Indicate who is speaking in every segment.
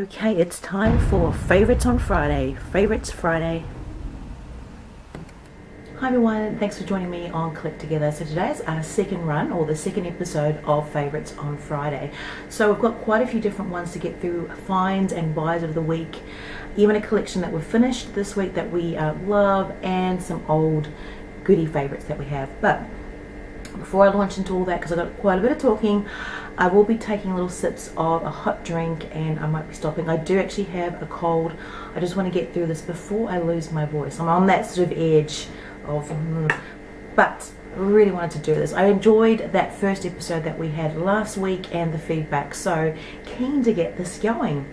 Speaker 1: Okay, it's time for Favorites on Friday. Favorites Friday. Hi everyone, thanks for joining me on Collect Together. So today's our second run, or the second episode of Favorites on Friday. So we've got quite a few different ones to get through, finds and buys of the week, even a collection that we've finished this week that we love, and some old goodie favorites that we have. But before I launch into all that, because I've got quite a bit of talking, I will be taking little sips of a hot drink and I might be stopping. I do actually have a cold. I just want to get through this before I lose my voice. I'm on that sort of edge of, but I really wanted to do this. I enjoyed that first episode that we had last week and the feedback, so keen to get this going.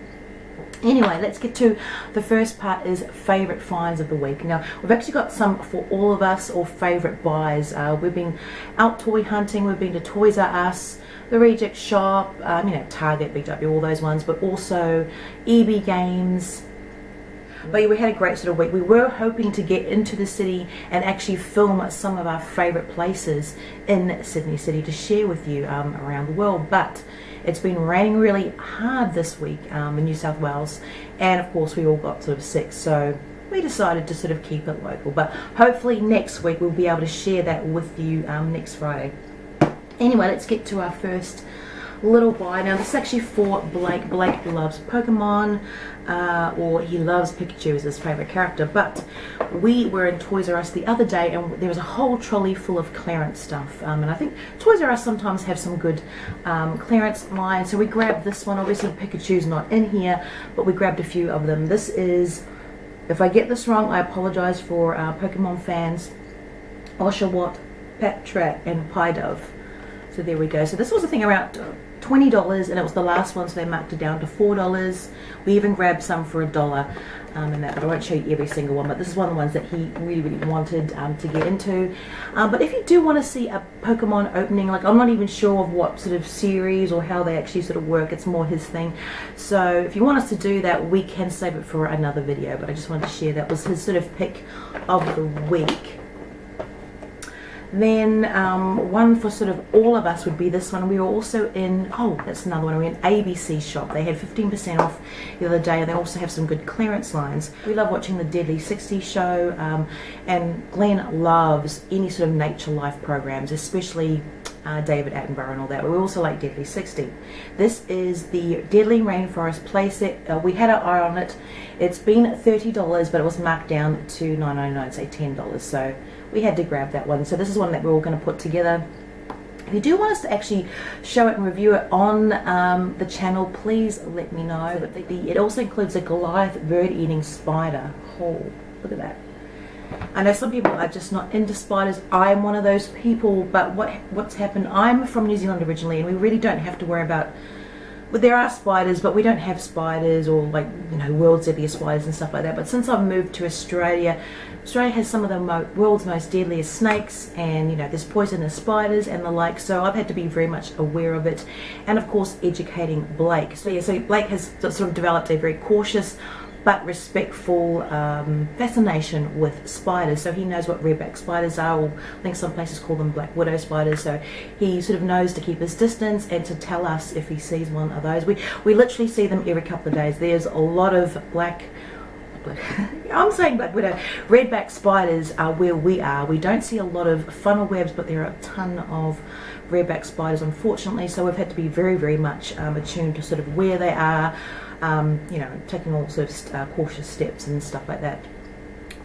Speaker 1: Anyway, let's get to the first part, is favourite finds of the week. Now, we've actually got some for all of us, or favourite buys. We've been out toy hunting, we've been to Toys R Us, the Reject Shop, Target, Big W, all those ones, but also EB Games. But yeah, we had a great sort of week. We were hoping to get into the city and actually film some of our favourite places in Sydney City to share with you around the world, but it's been raining really hard this week in New South Wales, and of course we all got sort of sick, so we decided to sort of keep it local. But hopefully next week we'll be able to share that with you next Friday. Anyway, let's get to our first little buy. Now this is actually for Blake. Blake loves Pokemon, or he loves Pikachu as his favourite character, but we were in Toys R Us the other day and there was a whole trolley full of clearance stuff, and I think Toys R Us sometimes have some good clearance lines, so we grabbed this one. Obviously Pikachu's not in here, but we grabbed a few of them. This is, if I get this wrong I apologise for Pokemon fans, Oshawott, Patrat and Pidove. So there we go. So this was a thing around $20, and it was the last one, so they marked it down to $4. We even grabbed some for $1 in that, but I won't show you every single one, but this is one of the ones that he really wanted to get into. But if you do want to see a Pokemon opening, like I'm not even sure of what sort of series or how they actually sort of work, it's more his thing, so if you want us to do that we can save it for another video, but I just wanted to share that was his sort of pick of the week. Then one for sort of all of us would be this one. We were also in, that's another one, we were in ABC shop. They had 15% off the other day, and they also have some good clearance lines. We love watching the Deadly 60 show, and Glenn loves any sort of nature life programs, especially David Attenborough and all that. We also like Deadly 60. This is the Deadly Rainforest playset. We had our eye on it. It's been $30, but it was marked down to $9.99, say $10, so we had to grab that one. So this is one that we're all going to put together. If you do want us to actually show it and review it on the channel, please let me know. But it also includes a Goliath bird-eating spider. Oh, look at that. I know some people are just not into spiders. I am one of those people, but what's happened, I'm from New Zealand originally, and we really don't have to worry about, well, there are spiders, but we don't have spiders, or like, world's deadliest spiders and stuff like that. But since I've moved to Australia, Australia has some of the world's most deadliest snakes, and there's poisonous spiders and the like, so I've had to be very much aware of it, and of course educating Blake. So yeah, so Blake has sort of developed a very cautious but respectful fascination with spiders, so he knows what redback spiders are, or I think some places call them black widow spiders, so he sort of knows to keep his distance and to tell us if he sees one of those. We literally see them every couple of days. There's a lot of I'm saying black widow, redback spiders are where we are. We don't see a lot of funnel webs, but there are a ton of redback spiders, unfortunately, so we've had to be very much attuned to sort of where they are, taking all sorts of cautious steps and stuff like that.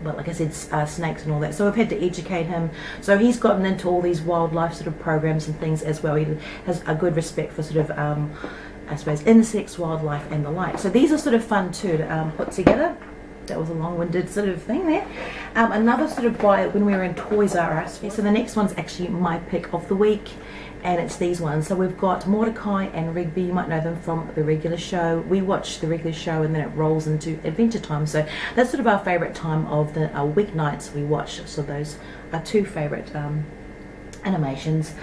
Speaker 1: But like I said, snakes and all that, so we've had to educate him. So he's gotten into all these wildlife sort of programs and things as well. He has a good respect for sort of I suppose insects, wildlife and the like. So these are sort of fun too to put together. That was a long-winded sort of thing there. Another sort of buy when we were in Toys R Us. So the next one's actually my pick of the week, and it's these ones. So we've got Mordecai and Rigby. You might know them from the regular show. We watch the regular show and then it rolls into Adventure Time. So that's sort of our favourite time of the weeknights we watch. So those are two favourite animations.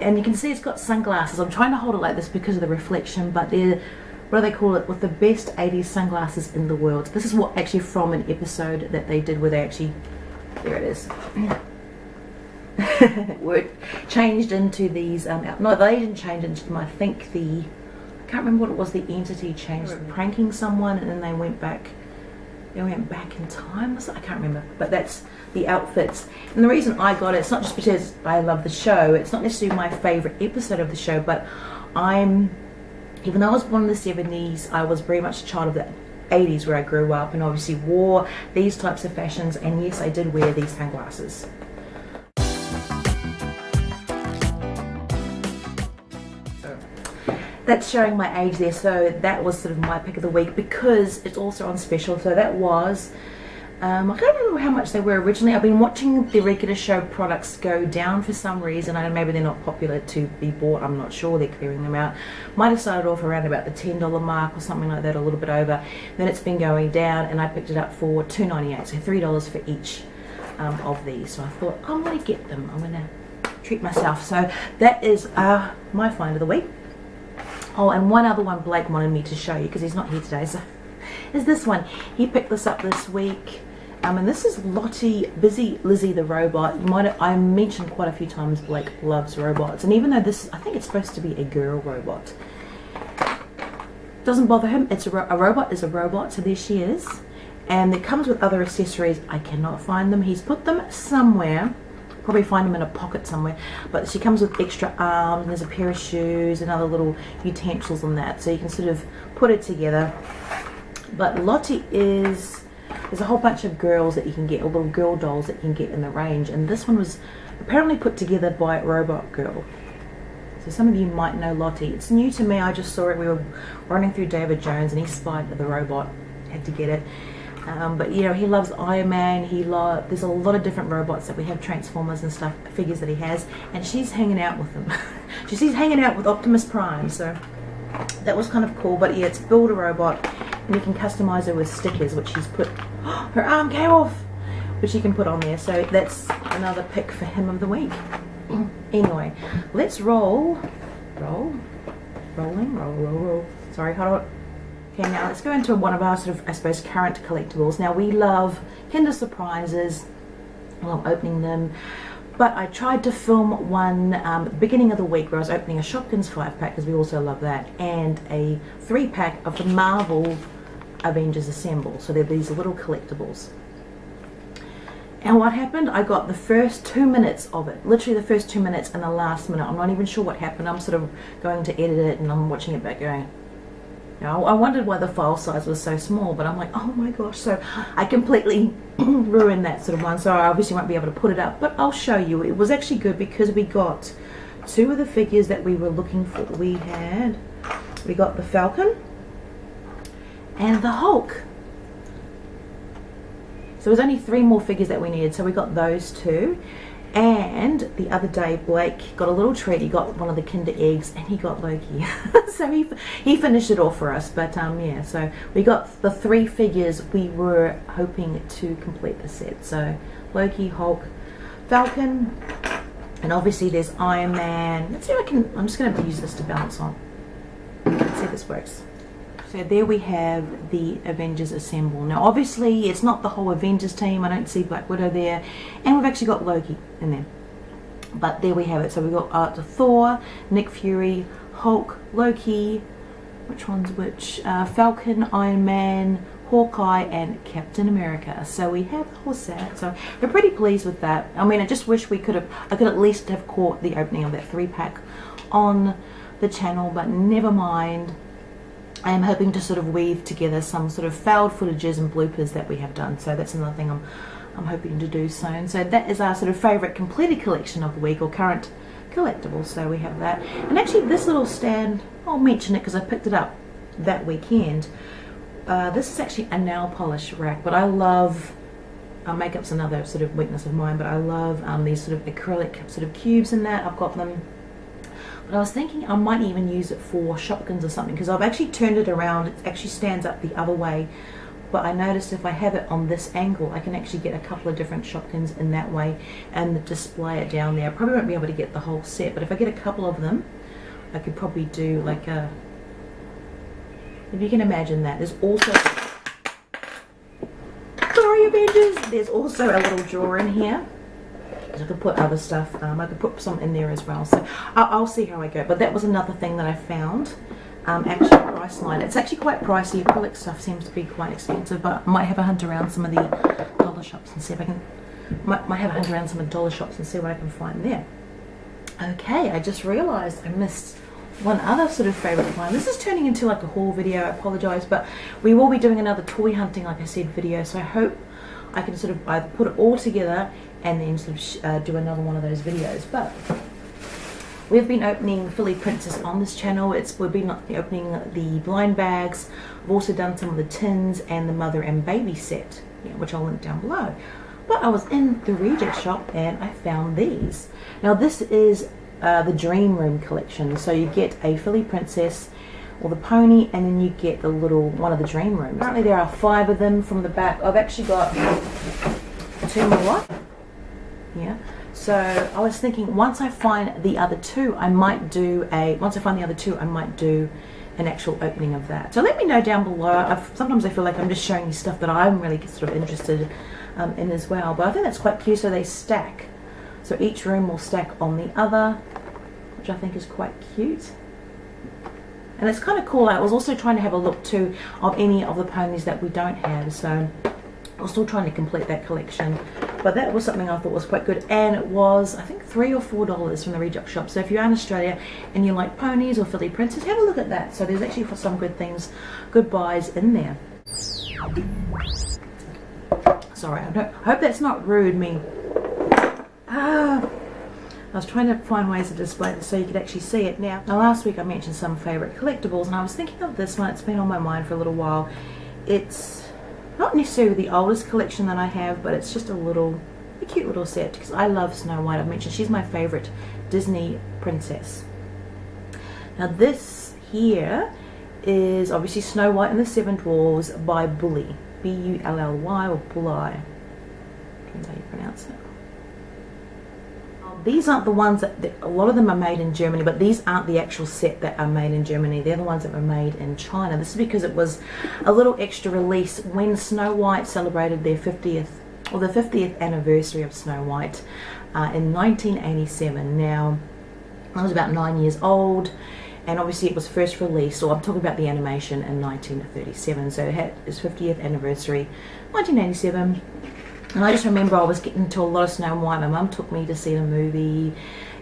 Speaker 1: And you can see it's got sunglasses. I'm trying to hold it like this because of the reflection, but they're, what do they call it, with the best 80s sunglasses in the world. This is what actually from an episode that they did where they actually, there it is, were changed into these, no, they didn't change into them, I think I can't can't remember what it was, the entity changed, pranking someone, and then they went back in time. I can't remember, but that's the outfits. And the reason I got it, it's not just because I love the show, it's not necessarily my favourite episode of the show, but even though I was born in the 70s, I was very much a child of the 80s where I grew up, and obviously wore these types of fashions, and yes, I did wear these sunglasses. That's showing my age there, so that was sort of my pick of the week because it's also on special. So that was, I can't remember how much they were originally. I've been watching the regular show products go down for some reason. I don't know, maybe they're not popular to be bought, I'm not sure, they're clearing them out. Might have started off around about the $10 mark or something like that, a little bit over. Then it's been going down, and I picked it up for $2.98, so $3 for each of these. So I thought, I'm going to get them, I'm going to treat myself. So that is my find of the week. Oh, and one other one Blake wanted me to show you because he's not here today, so is this one. He picked this up this week, and this is Lottie, Lizzie the robot. I mentioned quite a few times Blake loves robots, and even though this, I think it's supposed to be a girl robot, doesn't bother him. It's a robot is a robot, so there she is, and it comes with other accessories. I cannot find them. He's put them somewhere. Probably find them in a pocket somewhere, but she comes with extra arms, and there's a pair of shoes and other little utensils and that, so you can sort of put it together. But Lottie there's a whole bunch of girls that you can get, or little girl dolls that you can get in the range, and this one was apparently put together by Robot Girl. So some of you might know Lottie. It's new to me. I just saw it. We were running through David Jones and he spied the robot, had to get it. But you know, he loves Iron Man. There's a lot of different robots that we have, Transformers and stuff, figures that he has, and she's hanging out with them. She's hanging out with Optimus Prime, so that was kind of cool. But yeah, it's Build a Robot, and you can customize her with stickers, which she's put. Her arm came off, which you can put on there. So that's another pick for him of the week. Anyway, let's roll. Sorry, hold on. Okay, now let's go into one of our sort of, I suppose, current collectibles. Now, we love Kinder Surprises. I love opening them. But I tried to film one at the beginning of the week where I was opening a Shopkins 5-pack, because we also love that, and a 3-pack of the Marvel Avengers Assemble. So they're these little collectibles. And what happened? I got the first 2 minutes of it. Literally the first 2 minutes and the last minute. I'm not even sure what happened. I'm sort of going to edit it and I'm watching it back going, you know, I wondered why the file size was so small, but I'm like, oh my gosh. So I completely ruined that sort of one. So I obviously won't be able to put it up, but I'll show you. It was actually good because we got 2 of the figures that we were looking for. We got the Falcon and the Hulk. So there's only 3 more figures that we needed, so we got those 2. And the other day Blake got a little treat. He got one of the Kinder eggs and he got Loki. So he finished it off for us. But yeah, so we got the 3 figures we were hoping to complete the set. So Loki, Hulk, Falcon, and obviously there's Iron Man. Let's see if I'm just going to use this to balance on. Let's see if this works. So there we have the Avengers Assemble. Now obviously it's not the whole Avengers team. I don't see Black Widow there, and we've actually got Loki in there, but there we have it. So we've got Thor, Nick Fury, Hulk, Loki, which one's which, Falcon, Iron Man, Hawkeye, and Captain America. So we have the whole set, so we're pretty pleased with that. I mean, I just wish I could at least have caught the opening of that 3-pack on the channel, but never mind. I am hoping to sort of weave together some sort of failed footages and bloopers that we have done. So that's another thing I'm hoping to do soon. So that is our sort of favourite completed collection of the week, or current collectibles. So we have that. And actually this little stand, I'll mention it because I picked it up that weekend. This is actually a nail polish rack, but I love, makeup's another sort of weakness of mine, but I love these sort of acrylic sort of cubes in that. I've got them. But I was thinking I might even use it for Shopkins or something, because I've actually turned it around. It actually stands up the other way, but I noticed if I have it on this angle, I can actually get a couple of different Shopkins in that way and display it down there. I probably won't be able to get the whole set, but if I get a couple of them, I could probably do like a, if you can imagine that. There's also, sorry Avengers, there's also a little drawer in here. I could put other stuff, I could put some in there as well, so I'll see how I go. But that was another thing that I found actual price line. It's actually quite pricey. Acrylic stuff seems to be quite expensive, but I might have a hunt around some of the dollar shops and see if I can. Might have a hunt around some of the dollar shops and see what I can find there. Okay, I just realised I missed one other sort of favourite find. This is turning into like a haul video. I apologise, but we will be doing another toy hunting, like I said, video. So I hope I can sort of either put it all together and then sort of do another one of those videos. But we've been opening Philly Princess on this channel. We've been opening the blind bags. I've also done some of the tins and the mother and baby set, which I'll link down below. But I was in the reject shop and I found these. Now this is the Dream Room collection. So you get a Philly Princess or the pony, and then you get the little one of the Dream Rooms. Apparently there are 5 of them from the back. I've actually got 2 more. Yeah. So I was thinking once I find the other 2, I might do an actual opening of that. So let me know down below. Sometimes I feel like I'm just showing you stuff that I'm really sort of interested in as well. But I think that's quite cute. So they stack. So each room will stack on the other, which I think is quite cute. And it's kind of cool. I was also trying to have a look too of any of the ponies that we don't have. So I was still trying to complete that collection. But that was something I thought was quite good. And it was, I think, $3 or $4 from the reject shop. So if you're in Australia and you like ponies or Philly Princess, have a look at that. So there's actually some good things, good buys in there. Sorry, I hope that's not rude, me. I was trying to find ways to display this so you could actually see it. Now last week I mentioned some favourite collectibles, and I was thinking of this one. It's been on my mind for a little while. It's not necessarily the oldest collection that I have, but it's just a cute little set because I love Snow White. I've mentioned she's my favourite Disney princess. Now this here is obviously Snow White and the Seven Dwarfs by Bully, B-U-L-L-Y, or Bully, depends how you pronounce it. These aren't the ones that a lot of them are made in Germany, but these aren't the actual set that are made in Germany. They're the ones that were made in China. This is because it was a little extra release when Snow White celebrated their 50th, or the 50th anniversary of Snow White in 1987. Now, I was about 9 years old, and obviously it was first released, or I'm talking about the animation, in 1937. So it had its 50th anniversary, 1987. And I just remember I was getting into a lot of Snow White. My mum took me to see the movie,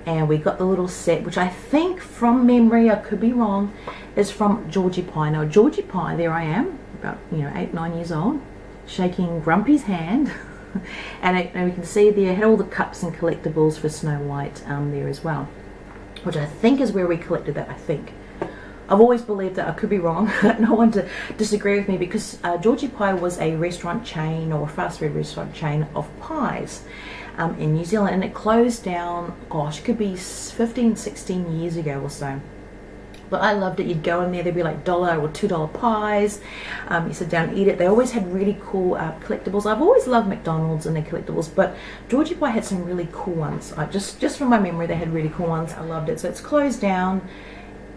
Speaker 1: and we got the little set, which I think from memory, I could be wrong, is from Georgie Pie. Now Georgie Pie, there I am, about 8, 9 years old, shaking Grumpy's hand, and we can see there had all the cups and collectibles for Snow White there as well, which I think is where we collected that. I think. I've always believed that. I could be wrong. No one to disagree with me, because Georgie Pie was a restaurant chain, or a fast food restaurant chain of pies in New Zealand, and it closed down, gosh, it could be 15, 16 years ago or so. But I loved it. You'd go in there, there'd be like $1 or $2 pies. You sit down and eat it. They always had really cool collectibles. I've always loved McDonald's and their collectibles, but Georgie Pie had some really cool ones. Just from my memory, they had really cool ones. I loved it. So it's closed down.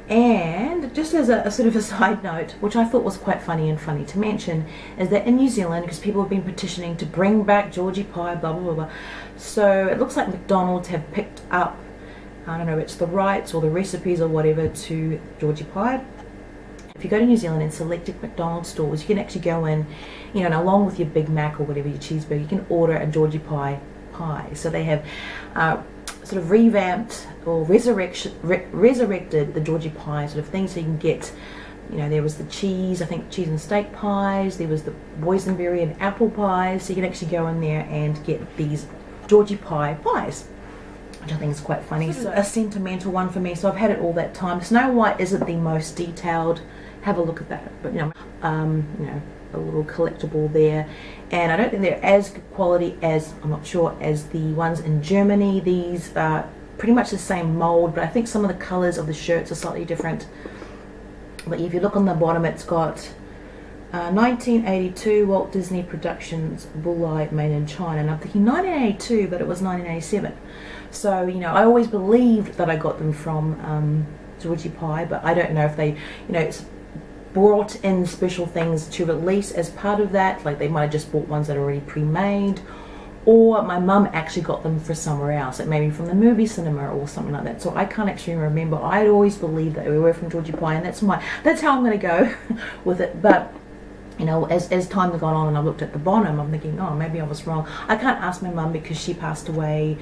Speaker 1: And just as a sort of a side note, which I thought was quite funny to mention, is that in New Zealand, because people have been petitioning to bring back Georgie Pie, blah, blah, blah, blah. So it looks like McDonald's have picked up, I don't know, it's the rights or the recipes or whatever to Georgie Pie. If you go to New Zealand and selected McDonald's stores, you can actually go in, and along with your Big Mac or whatever, your cheeseburger, you can order a Georgie Pie pie. So they have sort of revamped or resurrected the Georgie Pie sort of thing, so you can get, there was the cheese, I think cheese and steak pies, there was the boysenberry and apple pies, so you can actually go in there and get these Georgie Pie pies, which I think is quite funny. So a sentimental one for me, so I've had it all that time. Snow White isn't the most detailed, have a look at that, but a little collectible there, and I don't think they're as good quality as, I'm not sure, as the ones in Germany. These are pretty much the same mold, but I think some of the colors of the shirts are slightly different. But if you look on the bottom, it's got 1982 Walt Disney Productions Bully, made in China, and I'm thinking 1982, but it was 1987. So I always believed that I got them from Georgie Pie, but I don't know if they it's brought in special things to release as part of that, like they might have just bought ones that are already pre-made, or my mum actually got them for somewhere else, like maybe from the movie cinema or something like that. So I can't actually remember. I'd always believed that we were from Georgie Pie, and that's how I'm going to go with it. But you know, as time has gone on and I looked at the bottom, I'm thinking, oh, maybe I was wrong. I can't ask my mum because she passed away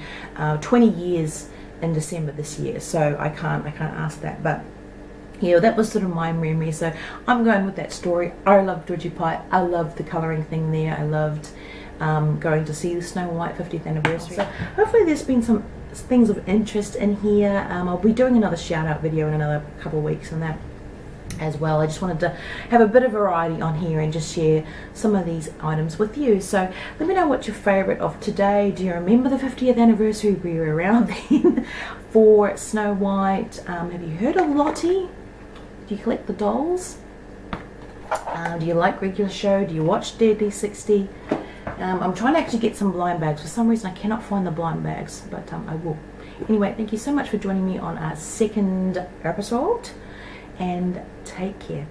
Speaker 1: 20 years in December this year, so I can't ask that. But yeah, that was sort of my memory, so I'm going with that story. I loved Georgie Pie. I loved the colouring thing there. I loved going to see the Snow White 50th anniversary. So hopefully there's been some things of interest in here. I'll be doing another shout out video in another couple of weeks and that as well. I just wanted to have a bit of variety on here and just share some of these items with you. So let me know what's your favourite of today. Do you remember the 50th anniversary? Were you around then for Snow White? Have you heard of Lottie? Do you collect the dolls? Do you like regular show? Do you watch Deadly 60? I'm trying to actually get some blind bags. For some reason I cannot find the blind bags, but I will. Anyway, thank you so much for joining me on our second episode, and take care.